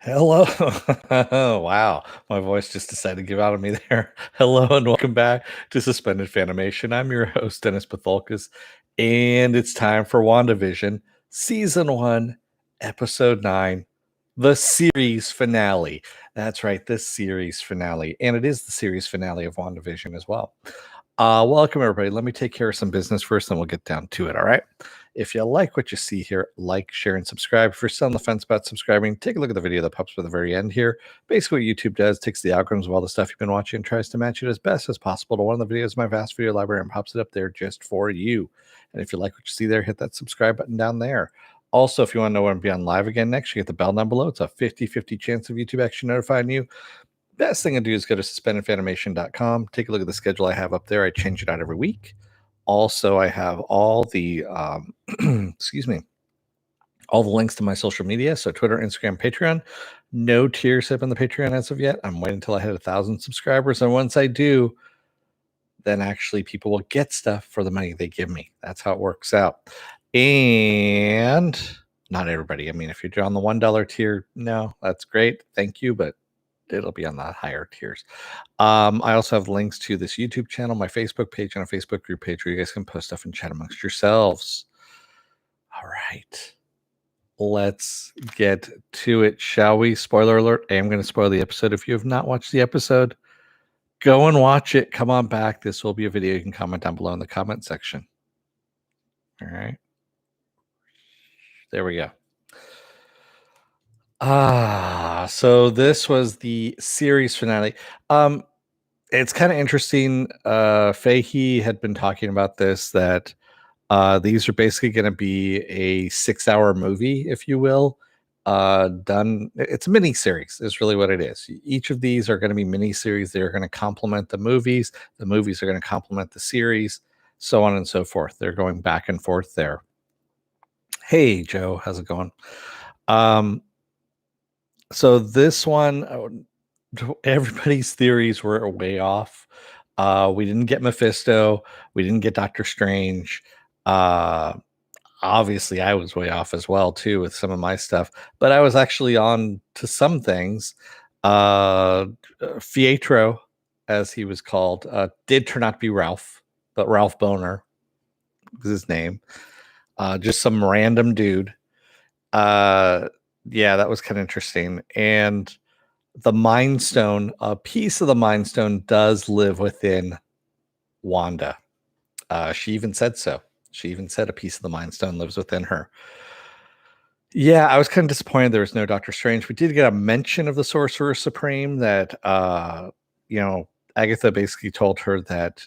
Hello. Wow. My voice just decided to give out on me there. Hello and welcome back to Suspended Fanimation. I'm your host, Dennis Bithoulkas, and it's time for WandaVision, Season 1, Episode 9, the series finale. That's right, this series finale. And it is the series finale of WandaVision as well. Welcome, everybody. Let me take care of some business first, then we'll get down to it, all right? If you like what you see here, like, share, and subscribe. If you're still on the fence about subscribing, take a look at the video that pops up at the very end here. Basically, what YouTube does, takes the algorithms of all the stuff you've been watching and tries to match it as best as possible to one of the videos in my vast video library and pops it up there just for you. And if you like what you see there, hit that subscribe button down there. Also, if you want to know when I'm be on live again next, you get the bell down below. It's a 50-50 chance of YouTube actually notifying you. Best thing to do is go to suspendedfanimation.com. Take a look at the schedule I have up there. I change it out every week. Also, I have all the excuse me, all the links to my social media. So Twitter, Instagram, Patreon. No tiers up on the Patreon as of yet. I'm waiting until I hit 1,000 subscribers. And once I do, then actually people will get stuff for the money they give me. That's how it works out. And not everybody. I mean, if you're on the $1 tier, no, that's great. Thank you. But it'll be on the higher tiers. I also have links to this YouTube channel, my Facebook page, and a Facebook group page where you guys can post stuff and chat amongst yourselves. All right. Let's get to it, shall we? Spoiler alert. I am going to spoil the episode. If you have not watched the episode, go and watch it. Come on back. This will be a video you can comment down below in the comment section. All right. There we go. So this was the series finale. It's kind of interesting. Fahey had been talking about this, that these are basically going to be a 6-hour movie, if you will. Done. It's a mini series, is really what it is. Each of these are going to be mini series. They're going to complement the movies. The movies are going to complement the series, so on and so forth. They're going back and forth there. Hey, Joe, how's it going? So this one, everybody's theories were way off. We didn't get Mephisto. We didn't get Doctor Strange. Obviously, I was way off as well, too, with some of my stuff. But I was actually on to some things. Pietro, as he was called, did turn out to be Ralph, but Ralph Boner was his name. Just some random dude. Yeah, that was kind of interesting. And the Mind Stone, a piece of the Mind Stone does live within Wanda. She even said so. She even said a piece of the Mind Stone lives within her. Yeah, I was kind of disappointed there was no Doctor Strange. We did get a mention of the Sorcerer Supreme that, Agatha basically told her that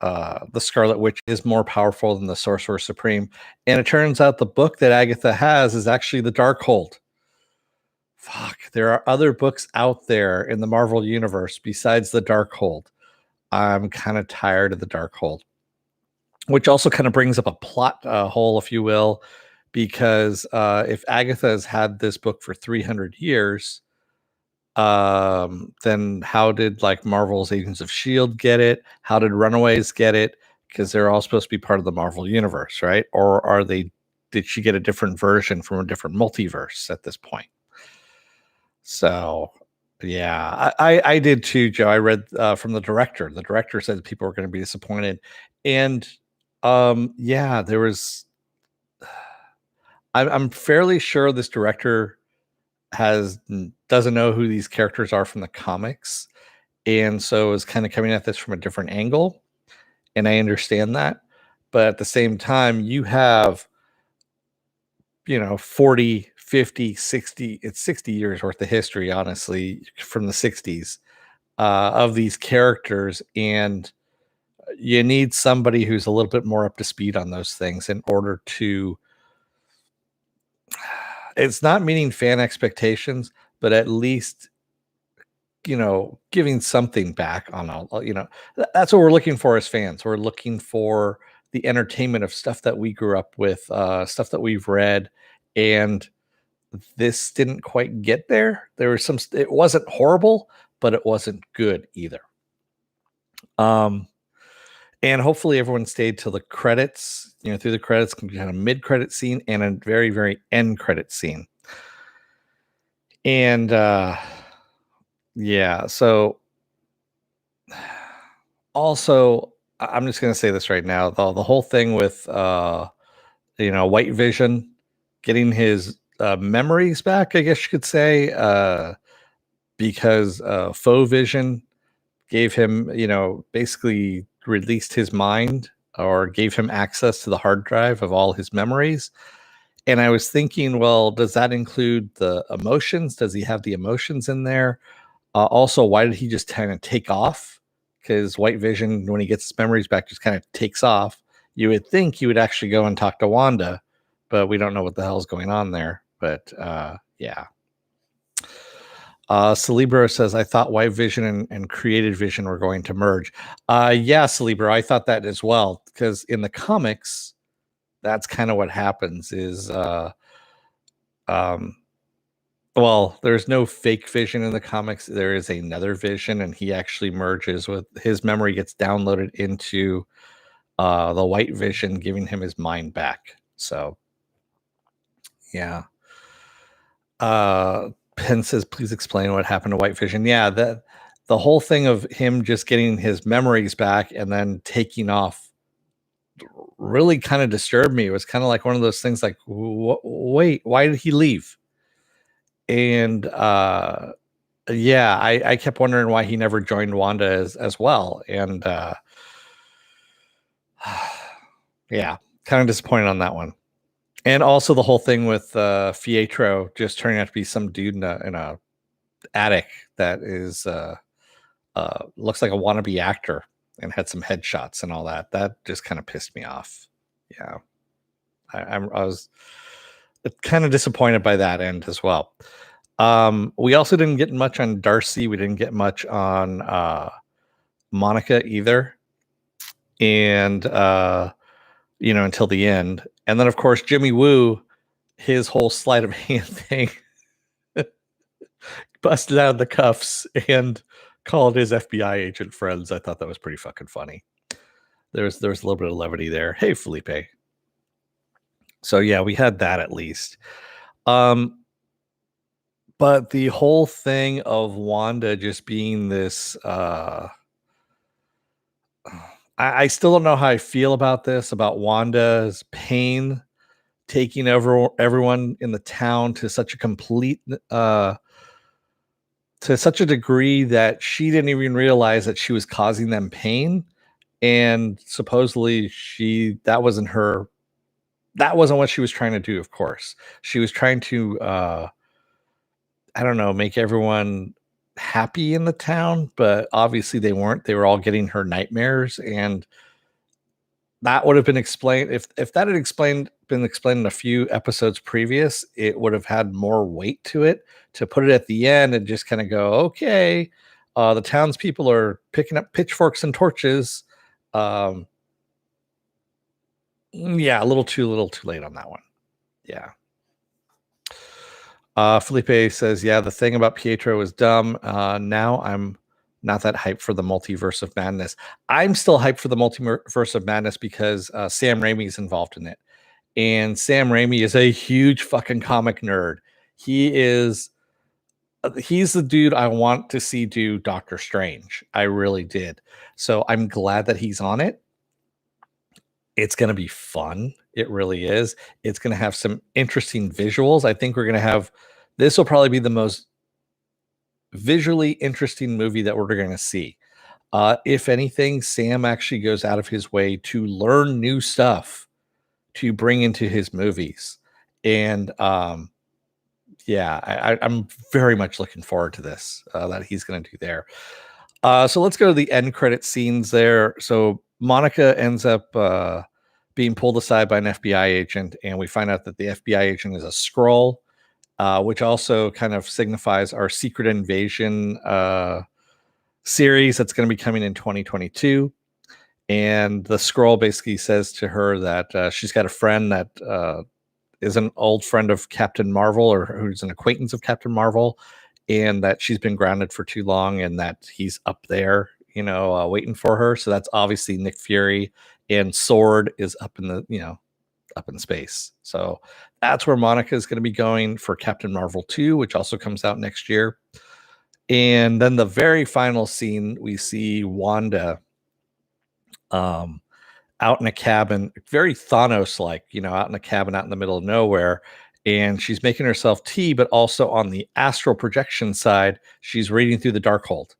the Scarlet Witch is more powerful than the Sorcerer Supreme. And it turns out the book that Agatha has is actually the Darkhold. Fuck, there are other books out there in the Marvel Universe besides the Darkhold. I'm kind of tired of the Darkhold, which also kind of brings up a plot hole, if you will, because if Agatha has had this book for 300 years, then how did like Marvel's Agents of S.H.I.E.L.D. get it? How did Runaways get it? Because they're all supposed to be part of the Marvel Universe, right? Or did she get a different version from a different multiverse at this point? So, yeah, I did too, Joe. I read from the director. The director said that people were going to be disappointed. And yeah, there was. I'm fairly sure this director doesn't know who these characters are from the comics, and so is kind of coming at this from a different angle. And I understand that, but at the same time, you have 40, 50, 60, it's 60 years worth of history, honestly, from the 60s of these characters. And you need somebody who's a little bit more up to speed on those things in order to, it's not meeting fan expectations, but at least, giving something back on that's what we're looking for as fans. We're looking for the entertainment of stuff that we grew up with, stuff that we've read. And this didn't quite get there. There was it wasn't horrible, but it wasn't good either. And hopefully everyone stayed till the credits, through the credits, can be kind of mid-credit scene and a very, very end credit scene. And yeah, so also I'm just gonna say this right now. The whole thing with White Vision getting his memories back, I guess you could say, because Faux Vision gave him, basically released his mind or gave him access to the hard drive of all his memories. And I was thinking, well, does that include the emotions? Does he have the emotions in there? Also, why did he just kind of take off? Because White Vision, when he gets his memories back, just kind of takes off. You would think he would actually go and talk to Wanda, but we don't know what the hell's going on there. But yeah. Celebro says, I thought White Vision and Created Vision were going to merge. Yeah, Celebro, I thought that as well. Because in the comics, that's kind of what happens is um well, there's no fake Vision in the comics. There is another Vision, and he actually merges with his memory gets downloaded into the White Vision, giving him his mind back. So, yeah. Penn says, please explain what happened to White Vision. Yeah, the whole thing of him just getting his memories back and then taking off really kind of disturbed me. It was kind of like one of those things like, wait, why did he leave? And yeah, I kept wondering why he never joined Wanda as well. And yeah, kind of disappointed on that one. And also the whole thing with Pietro just turning out to be some dude in a attic that is looks like a wannabe actor and had some headshots and all that. That just kind of pissed me off. Yeah, I was kind of disappointed by that end as well. We also didn't get much on Darcy. We didn't get much on Monica either, and until the end. And then of course Jimmy Woo, his whole sleight of hand thing, busted out of the cuffs and called his FBI agent friends. I thought that was pretty fucking funny. There was a little bit of levity there. Hey, Felipe. So yeah, we had that at least. But the whole thing of Wanda just being this I still don't know how I feel about this, about Wanda's pain taking over everyone in the town to such a complete to such a degree that she didn't even realize that she was causing them pain. And supposedly that wasn't what she was trying to do. Of course, she was trying to I don't know, make everyone happy in the town, but obviously they weren't. They were all getting her nightmares. And that would have been explained if that had been explained in a few episodes previous. It would have had more weight to it. To put it at the end and just kind of go, okay, the townspeople are picking up pitchforks and torches. um yeah, a little too late on that one. Yeah. Felipe says, yeah, the thing about Pietro is dumb. Now I'm not that hyped for the multiverse of madness. I'm still hyped for the multiverse of madness because Sam Raimi is involved in it. And Sam Raimi is a huge fucking comic nerd. He's the dude I want to see do Doctor Strange. I really did. So I'm glad that he's on it. It's going to be fun. It really is. It's going to have some interesting visuals. I think this will probably be the most visually interesting movie that we're going to see. If anything, Sam actually goes out of his way to learn new stuff to bring into his movies. And yeah, I'm very much looking forward to this that he's going to do there. So let's go to the end credit scenes there. So Monica ends up being pulled aside by an FBI agent, and we find out that the FBI agent is a Skrull, which also kind of signifies our Secret Invasion series that's going to be coming in 2022. And the Skrull basically says to her that she's got a friend that is an old friend of Captain Marvel, or who's an acquaintance of Captain Marvel, and that she's been grounded for too long and that he's up there, waiting for her. So that's obviously Nick Fury, and Sword is up in the, up in space. So That's where Monica is going to be going for Captain Marvel 2, which also comes out next year. And then the very final scene, we see Wanda out in a cabin, very Thanos-like, out in a cabin out in the middle of nowhere. And she's making herself tea, but also on the astral projection side, she's reading through the Darkhold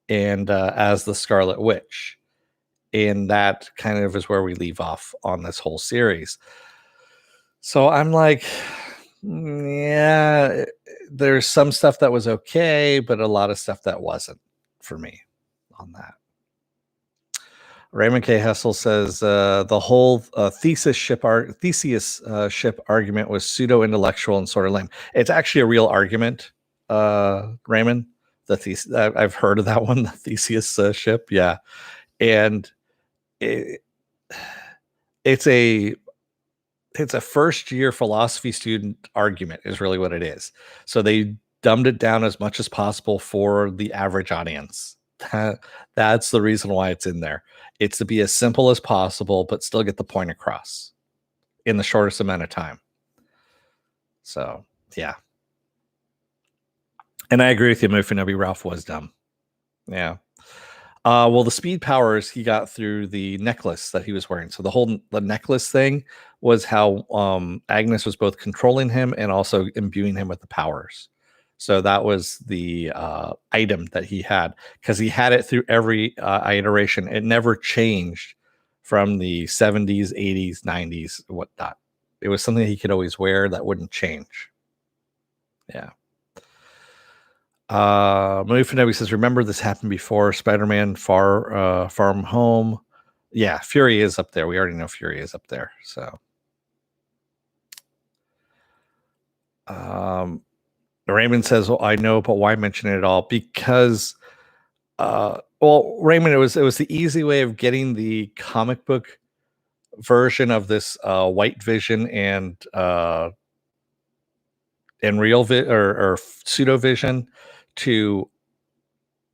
and as the Scarlet Witch. And that kind of is where we leave off on this whole series. So I'm like, yeah, there's some stuff that was okay, but a lot of stuff that wasn't for me on that. Raymond K. Hessel says the whole Theseus ship argument was pseudo-intellectual and sort of lame. It's actually a real argument, Raymond. I've heard of that one, the Theseus ship, yeah, and it's a first year philosophy student argument is really what it is. So they dumbed it down as much as possible for the average audience. That's the reason why it's in there. It's to be as simple as possible, but still get the point across in the shortest amount of time. So, yeah. And I agree with you, Mufinobi. Ralph was dumb. Yeah. Well, the speed powers he got through the necklace that he was wearing. So the necklace thing was how Agnes was both controlling him and also imbuing him with the powers. So that was the item that he had, because he had it through every iteration. It never changed from the 70s, 80s, 90s, whatnot. It was something he could always wear that wouldn't change. Yeah. Mufinobi says, remember this happened before Spider-Man Farm Home. Yeah, Fury is up there. We already know Fury is up there. So Raymond says, well, I know, but why mention it at all? Because well, Raymond, it was the easy way of getting the comic book version of this Whitevision and real or pseudo vision to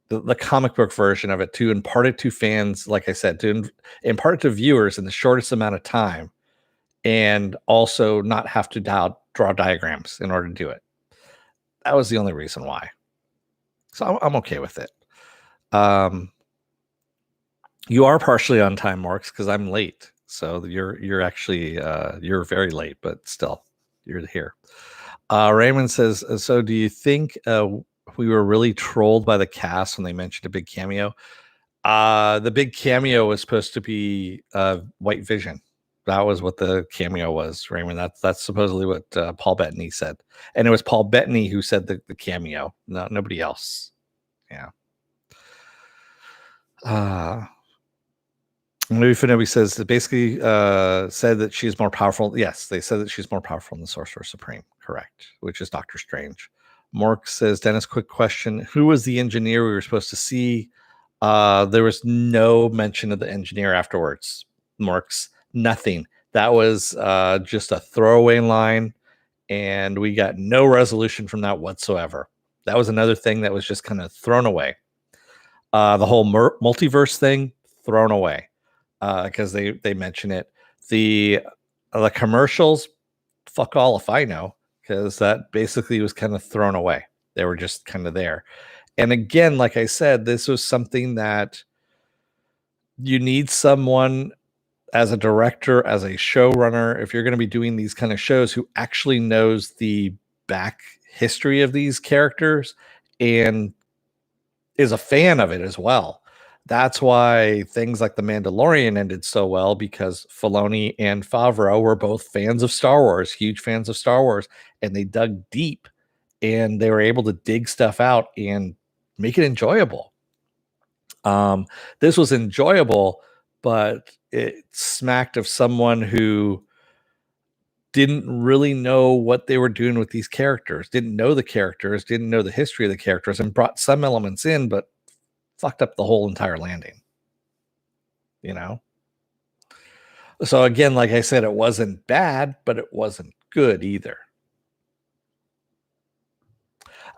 the comic book version of it, to impart it to fans, like I said, to impart it to viewers in the shortest amount of time, and also not have to draw diagrams in order to do it. That was the only reason why. So I'm okay with it. You are partially on time, Marks, because I'm late. So you're actually you're very late, but still you're here. Raymond says, so do you think we were really trolled by the cast when they mentioned a big cameo? The big cameo was supposed to be White Vision. That was what the cameo was, Raymond. That's supposedly what Paul Bettany said. And it was Paul Bettany who said the cameo, nobody else. Yeah. Mufinobi says that basically said that she's more powerful. Yes, they said that she's more powerful than the Sorcerer Supreme. Correct, which is Doctor Strange. Mork says, Dennis, quick question. Who was the engineer we were supposed to see? There was no mention of the engineer afterwards. Mork's nothing. That was just a throwaway line, and we got no resolution from that whatsoever. That was another thing that was just kind of thrown away. The whole multiverse thing, thrown away, because they mention it. The commercials, fuck all if I know, because that basically was kind of thrown away. They were just kind of there. And again, like I said, this was something that you need someone as a director, as a showrunner, if you're going to be doing these kind of shows, who actually knows the back history of these characters and is a fan of it as well. That's why things like The Mandalorian ended so well, because Filoni and Favreau were both fans of Star Wars, huge fans of Star Wars, and they dug deep and they were able to dig stuff out and make it enjoyable. This was enjoyable, but it smacked of someone who didn't really know what they were doing with these characters, didn't know the characters, didn't know the history of the characters, and brought some elements in, but fucked up the whole entire landing. So again, like I said, it wasn't bad, but it wasn't good either.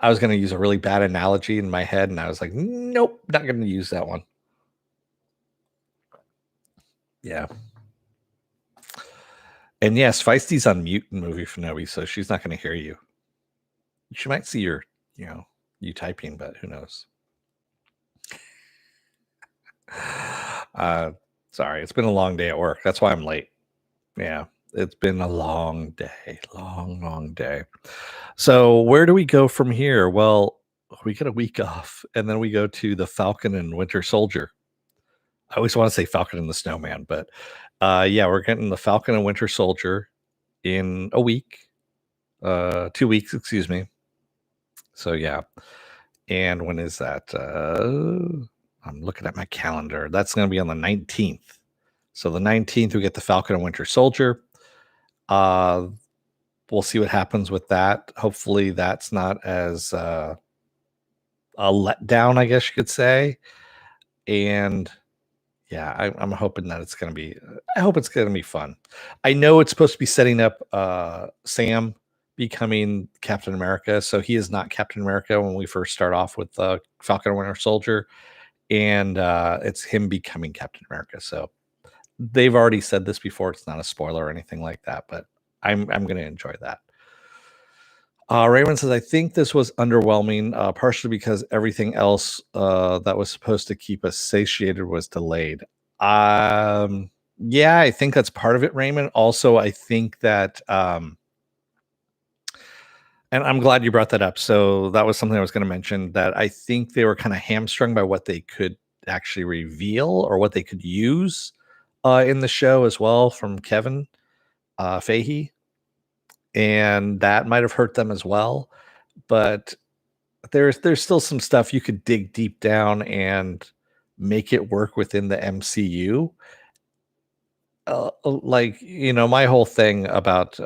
I was going to use a really bad analogy in my head, and I was like, nope, not going to use that one. Yeah. And yes, Feisty's on mute in Movie Finobi, so she's not going to hear you. She might see you typing, but who knows? Sorry, it's been a long day at work. That's why I'm late. Yeah, it's been a long day, long day. So where do we go from here? Well, we get a week off, and then we go to the Falcon and Winter Soldier. I always want to say Falcon and the Snowman, but yeah, we're getting the Falcon and Winter Soldier in a week, 2 weeks, excuse me. So yeah, and when is that? I'm looking at my calendar. That's going to be on the 19th. So the 19th, we get the Falcon and Winter Soldier. We'll see what happens with that. Hopefully, that's not as a letdown, I guess you could say. And yeah, I'm hoping that it's going to be. I hope it's going to be fun. I know it's supposed to be setting up Sam becoming Captain America. So he is not Captain America when we first start off with Falcon and Winter Soldier, and it's him becoming Captain America. So they've already said this before. It's not a spoiler or anything like that, but I'm going to enjoy that. Raymond says, I think this was underwhelming, partially because everything else that was supposed to keep us satiated was delayed. Yeah, I think that's part of it, Raymond. Also, I think that, and I'm glad you brought that up. So that was something I was going to mention, that I think they were kind of hamstrung by what they could actually reveal or what they could use in the show as well from Kevin Feige. And that might have hurt them as well. But there's still some stuff you could dig deep down and make it work within the MCU. Like, my whole thing about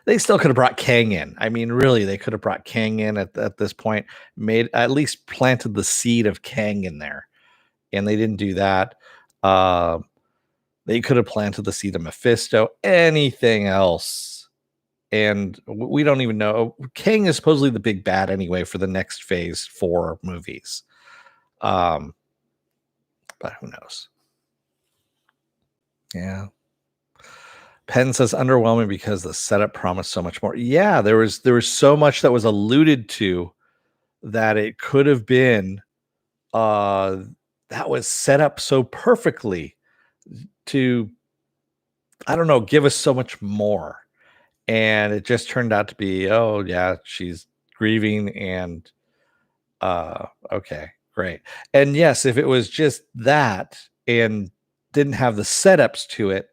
they still could have brought Kang in. I mean, really, they could have brought Kang in at this point, made at least planted the seed of Kang in there, and they didn't do that. They could have planted the seed of Mephisto, anything else. And we don't even know. Kang is supposedly the big bad anyway for the next phase 4 movies. But who knows? Yeah. Penn says underwhelming because the setup promised so much more. Yeah, there was so much that was alluded to that it could have been that was set up so perfectly to, I don't know, give us so much more. And it just turned out to be, oh yeah, she's grieving and okay, great. And yes, if it was just that and didn't have the setups to it,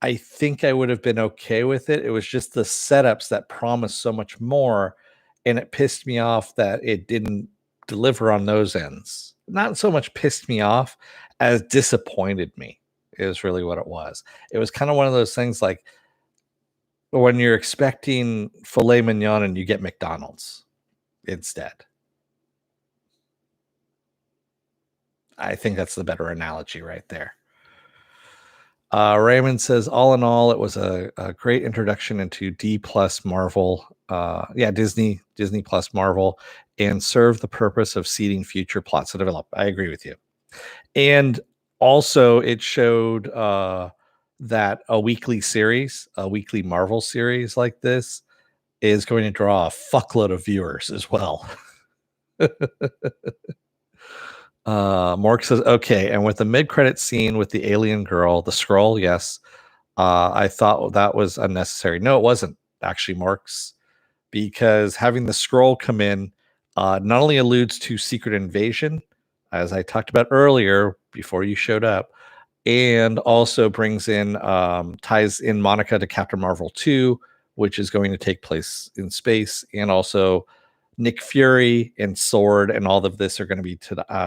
I think I would have been okay with it. It was just the setups that promised so much more, and it pissed me off that it didn't deliver on those ends. Not so much pissed me off as disappointed me is really what it was. It was kind of one of those things like when you're expecting filet mignon and you get McDonald's instead. I think that's the better analogy right there. Raymond says, all in all, it was a great introduction into D plus Marvel. Disney plus Marvel, and served the purpose of seeding future plots to develop. I agree with you. And also it showed that a weekly Marvel series like this is going to draw a fuckload of viewers as well. Mork says, okay, and with the mid-credit scene with the alien girl, the scroll, yes, I thought that was unnecessary. No, it wasn't actually, Marks, because having the scroll come in not only alludes to Secret Invasion, as I talked about earlier before you showed up, and also brings in, ties in Monica to Captain Marvel 2, which is going to take place in space, and also Nick Fury and Sword and all of this are going to be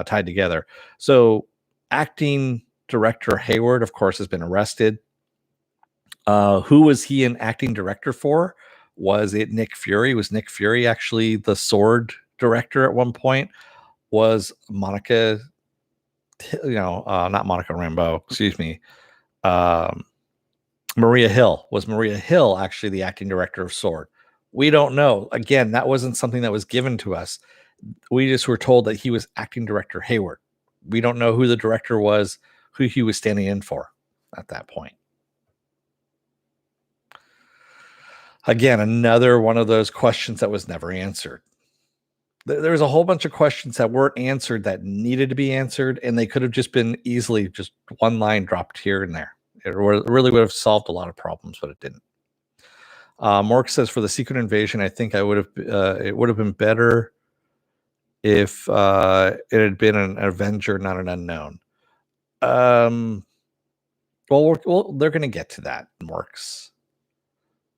tied together. So acting director Hayward, of course, has been arrested. Who was he an acting director for? Was it Nick Fury? Was Nick Fury actually the Sword director at one point? Was Monica, not Monica Rambeau, excuse me, Maria Hill. Was Maria Hill actually the acting director of Sword? We don't know. Again, that wasn't something that was given to us. We just were told that he was acting director Hayward. We don't know who the director was, who he was standing in for at that point. Again, another one of those questions that was never answered. There was a whole bunch of questions that weren't answered that needed to be answered, and they could have just been easily just one line dropped here and there. It really would have solved a lot of problems, but it didn't. Mork says for the Secret Invasion, I think I would have it would have been better if it had been an Avenger, not an unknown. Well, they're going to get to that, Morks.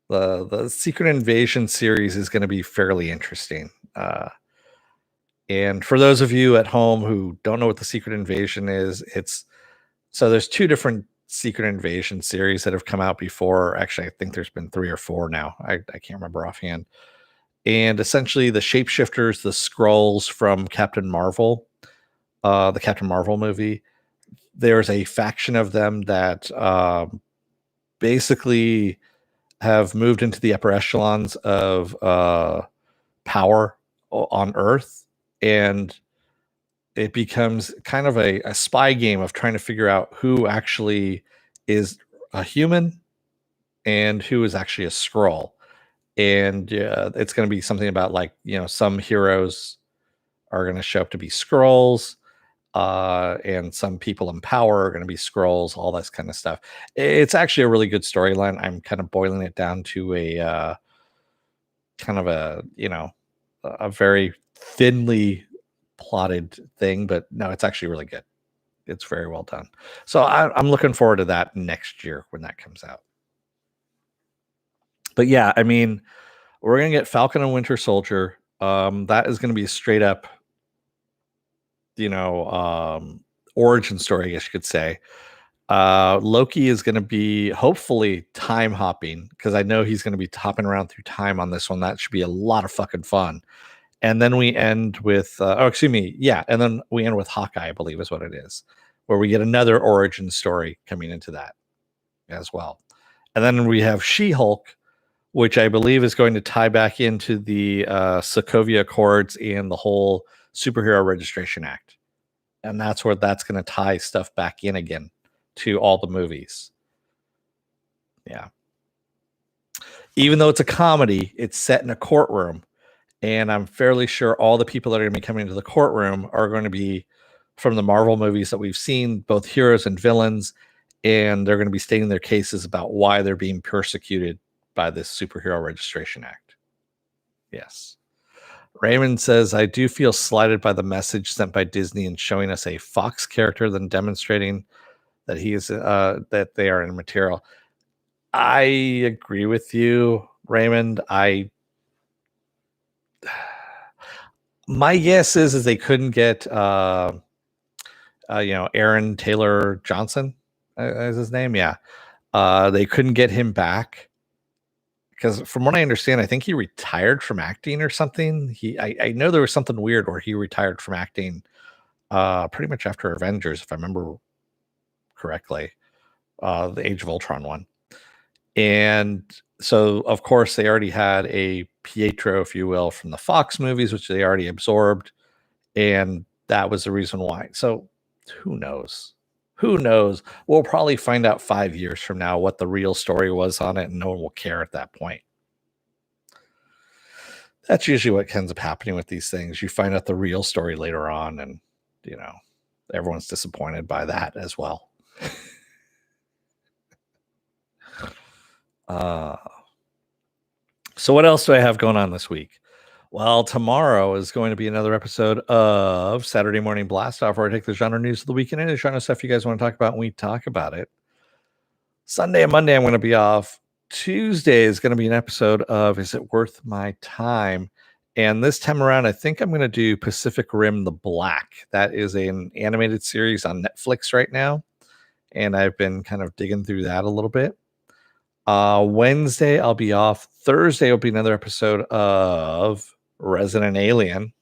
The Secret Invasion series is going to be fairly interesting. And for those of you at home who don't know what the Secret Invasion is, there's two different Secret Invasion series that have come out before. Actually, I think there's been 3 or 4 now. I can't remember offhand. And essentially, the shapeshifters, the Skrulls from Captain Marvel, the Captain Marvel movie, there's a faction of them that basically have moved into the upper echelons of power on Earth, and it becomes kind of a spy game of trying to figure out who actually is a human and who is actually a Skrull. And it's going to be something about, like, some heroes are going to show up to be Skrulls, and some people in power are going to be Skrulls, all this kind of stuff. It's actually a really good storyline. I'm kind of boiling it down to a kind of a very thinly plotted thing, but no, it's actually really good. It's very well done. So I'm looking forward to that next year when that comes out. But yeah, I mean, we're gonna get Falcon and Winter Soldier. That is gonna be a straight up, origin story, I guess you could say. Loki is gonna be hopefully time hopping, because I know he's gonna be hopping around through time on this one. That should be a lot of fucking fun. And then we end with, and then we end with Hawkeye, I believe is what it is, where we get another origin story coming into that as well. And then we have She-Hulk, which I believe is going to tie back into the Sokovia Accords and the whole Superhero Registration Act. And that's where that's going to tie stuff back in again to all the movies. Yeah. Even though it's a comedy, it's set in a courtroom. And I'm fairly sure all the people that are going to be coming into the courtroom are going to be from the Marvel movies that we've seen, both heroes and villains. And they're going to be stating their cases about why they're being persecuted by this Superhero Registration Act. Yes. Raymond says, I do feel slighted by the message sent by Disney in showing us a Fox character than demonstrating that that they are immaterial. I agree with you, Raymond. My guess is they couldn't get Aaron Taylor Johnson is his name. Yeah. They couldn't get him back because, from what I understand, I think he retired from acting or something. I know there was something weird where he retired from acting pretty much after Avengers, if I remember correctly, the Age of Ultron one. And so, of course, they already had a Pietro, if you will, from the Fox movies, which they already absorbed. And that was the reason why. So who knows? Who knows? We'll probably find out 5 years from now what the real story was on it, and no one will care at that point. That's usually what ends up happening with these things. You find out the real story later on, and everyone's disappointed by that as well. So what else do I have going on this week? Well, tomorrow is going to be another episode of Saturday Morning Blast Off, where I take the genre news of the week and any genre stuff you guys want to talk about, and we talk about it. Sunday and Monday, I'm going to be off. Tuesday is going to be an episode of Is It Worth My Time? And this time around, I think I'm going to do Pacific Rim The Black. That is an animated series on Netflix right now, and I've been kind of digging through that a little bit. Wednesday, I'll be off. Thursday will be another episode of Resident Alien.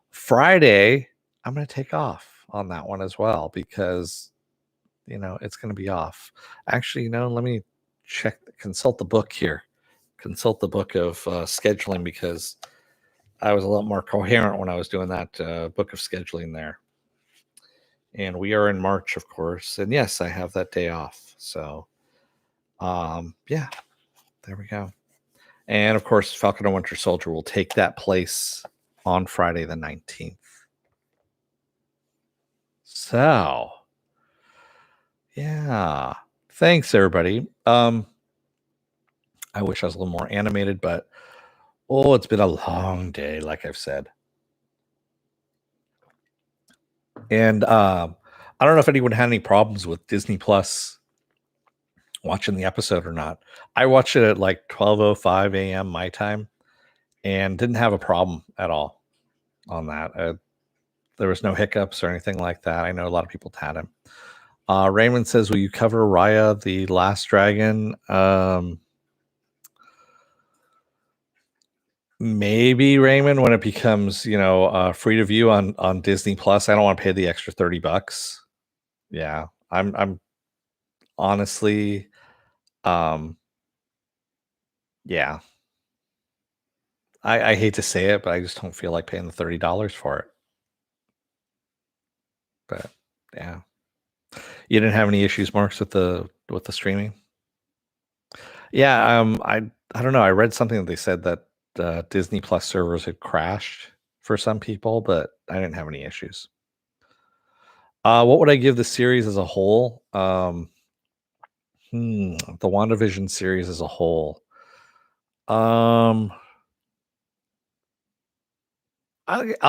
Friday, I'm going to take off on that one as well because, it's going to be off. Actually, let me consult the book here. Consult the book of scheduling, because I was a lot more coherent when I was doing that book of scheduling there. And we are in March, of course. And yes, I have that day off. So, yeah, there we go. And of course, Falcon and Winter Soldier will take that place on Friday the 19th. So, yeah. Thanks, everybody. I wish I was a little more animated, but it's been a long day, like I've said. And I don't know if anyone had any problems with Disney Plus watching the episode or not. I watched it at like 12:05 a.m. my time and didn't have a problem at all on that. There was no hiccups or anything like that. I know a lot of people had them. Raymond says, will you cover Raya the Last Dragon? Maybe, Raymond, when it becomes, free to view on Disney Plus. I don't want to pay the extra $30. Yeah. I'm honestly, yeah. I hate to say it, but I just don't feel like paying the $30 for it. But yeah. You didn't have any issues, Marks, with the streaming? Yeah, I don't know. I read something that they said that Disney Plus servers had crashed for some people, but I didn't have any issues. What would I give the series as a whole? The WandaVision series as a whole. I'll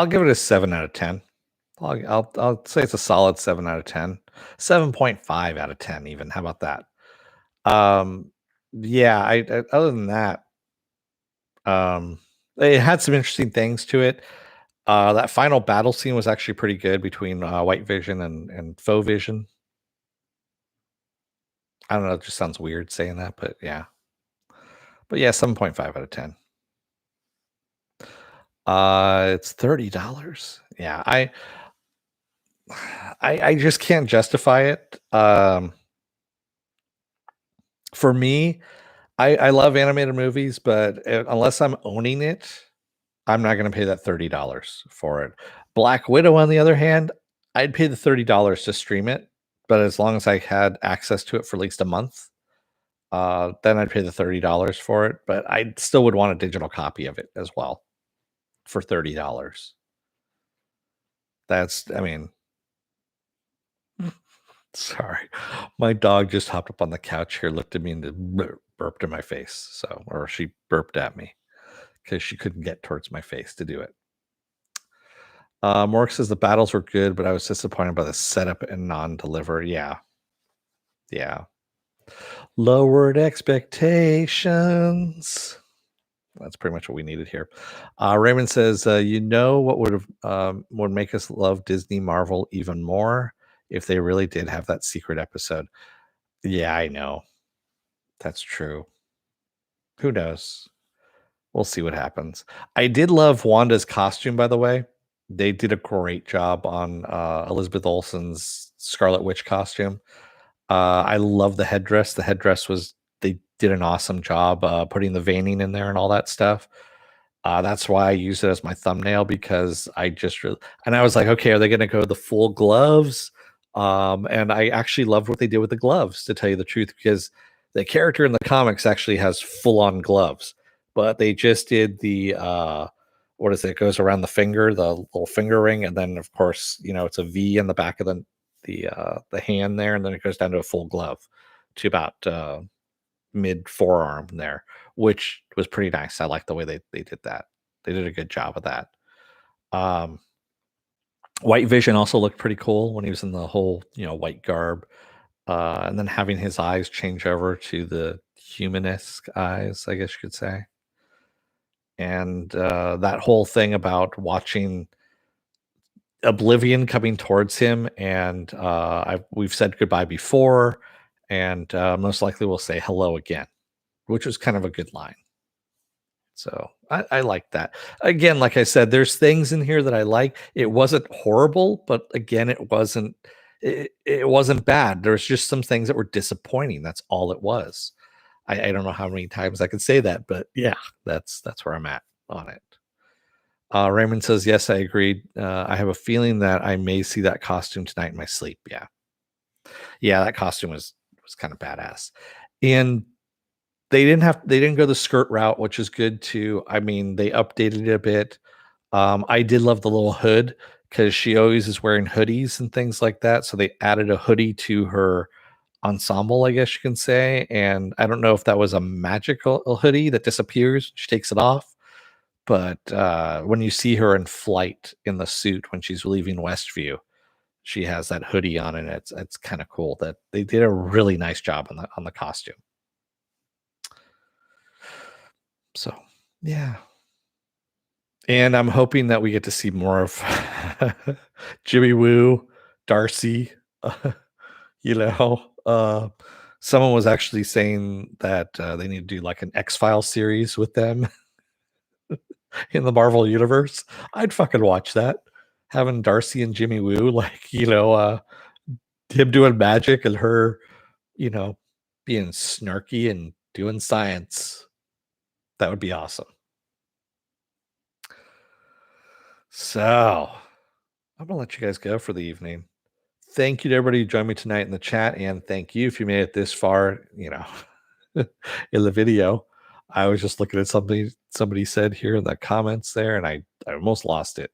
give it a 7 out of 10. I'll say it's a solid 7 out of 10. 7.5 out of 10 even. How about that? Yeah, I other than that, it had some interesting things to it. That final battle scene was actually pretty good between Whitevision and Faux Vision. I don't know, it just sounds weird saying that, but yeah. But yeah, 7.5 out of 10. It's $30. Yeah, I just can't justify it. For me, I love animated movies, but unless I'm owning it, I'm not going to pay that $30 for it. Black Widow, on the other hand, I'd pay the $30 to stream it, but as long as I had access to it for at least a month, then I'd pay the $30 for it. But I still would want a digital copy of it as well for $30. I mean, sorry, my dog just hopped up on the couch here, looked at me, and burped in my face. Or she burped at me because she couldn't get towards my face to do it. Mork says the battles were good, but I was disappointed by the setup and non-delivery. Yeah. Lowered expectations. That's pretty much what we needed here. Raymond says, what would make us love Disney Marvel even more if they really did have that secret episode. Yeah, I know. That's true. Who knows? We'll see what happens. I did love Wanda's costume, by the way. They did a great job on Elizabeth Olsen's Scarlet Witch costume. I love the headdress. They did an awesome job putting the veining in there and all that stuff. That's why I use it as my thumbnail, because and I was like, okay, are they going to go the full gloves? And I actually loved what they did with the gloves, to tell you the truth, because the character in the comics actually has full on gloves, but they just did the what is it? It goes around the finger, the little finger ring, and then of course, it's a V in the back of the hand there, and then it goes down to a full glove to about mid forearm there, which was pretty nice. I like the way they did that. They did a good job of that. White Vision also looked pretty cool when he was in the whole white garb, and then having his eyes change over to the humanesque eyes, I guess you could say. And that whole thing about watching Oblivion coming towards him, and we've said goodbye before, and most likely we'll say hello again, which was kind of a good line. So I like that. Again, like I said, there's things in here that I like. It wasn't horrible, but again, it wasn't bad. There's just some things that were disappointing. That's all it was. I don't know how many times I could say that, but yeah, that's where I'm at on it. Raymond says, yes, I agreed. I have a feeling that I may see that costume tonight in my sleep. Yeah, that costume was kind of badass. And they didn't go the skirt route, which is good too. I mean, they updated it a bit. I did love the little hood because she always is wearing hoodies and things like that. So they added a hoodie to her ensemble, I guess you can say. And I don't know if that was a magical hoodie that disappears. She takes it off. But when you see her in flight in the suit when she's leaving Westview, she has that hoodie on, and it's kind of cool that they did a really nice job on the costume. So yeah, and I'm hoping that we get to see more of Jimmy Woo, Darcy. You know, someone was actually saying that they need to do like an X Files series with them in the Marvel universe. I'd fucking watch that. Having Darcy and Jimmy Woo, like him doing magic and her, you know, being snarky and doing science. That would be awesome. So I'm gonna let you guys go for the evening. Thank you to everybody who joined me tonight in the chat, and thank you if you made it this far, in the video. I was just looking at something somebody said here in the comments there, and I almost lost it.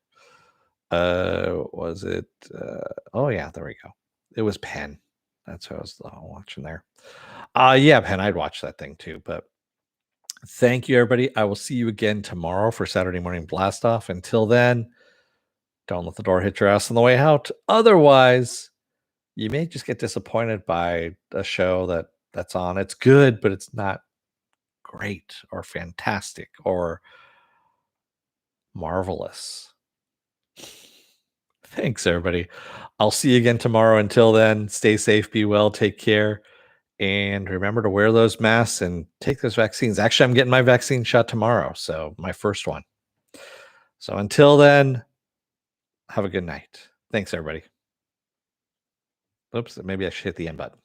Was it oh yeah, there we go. It was Penn. That's what I was watching there. Yeah, Penn, I'd watch that thing too, but thank you everybody. I will see you again tomorrow for Saturday morning blast off. Until then, don't let the door hit your ass on the way out. Otherwise, you may just get disappointed by a show that's on. It's good, but it's not great or fantastic or marvelous. Thanks, everybody. I'll see you again tomorrow. Until then, stay safe, be well, take care, and remember to wear those masks and take those vaccines. Actually, I'm getting my vaccine shot tomorrow, so my first one. So until then, have a good night. Thanks, everybody. Oops, maybe I should hit the end button.